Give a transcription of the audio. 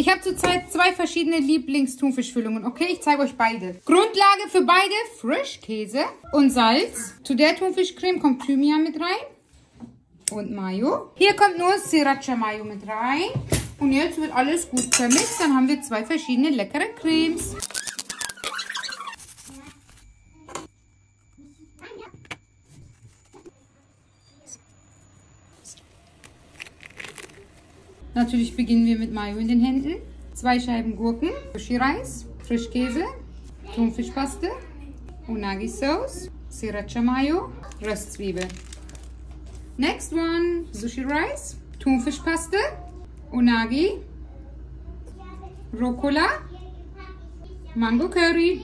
Ich habe zurzeit 2 verschiedene Lieblings-Thunfischfüllungen. Okay, ich zeige euch beide. Grundlage für beide, Frischkäse und Salz. Zu der Thunfischcreme kommt Thymian mit rein. Und Mayo. Hier kommt nur Sriracha Mayo mit rein. Und jetzt wird alles gut vermischt. Dann haben wir 2 verschiedene leckere Cremes. Natürlich beginnen wir mit Mayo in den Händen. 2 Scheiben Gurken, Sushi-Reis, Frischkäse, Thunfischpaste, Unagi-Sauce, Sriracha Mayo, Röstzwiebel. Next one, Sushi-Reis, Thunfischpaste, Unagi, Rucola, Mango Curry.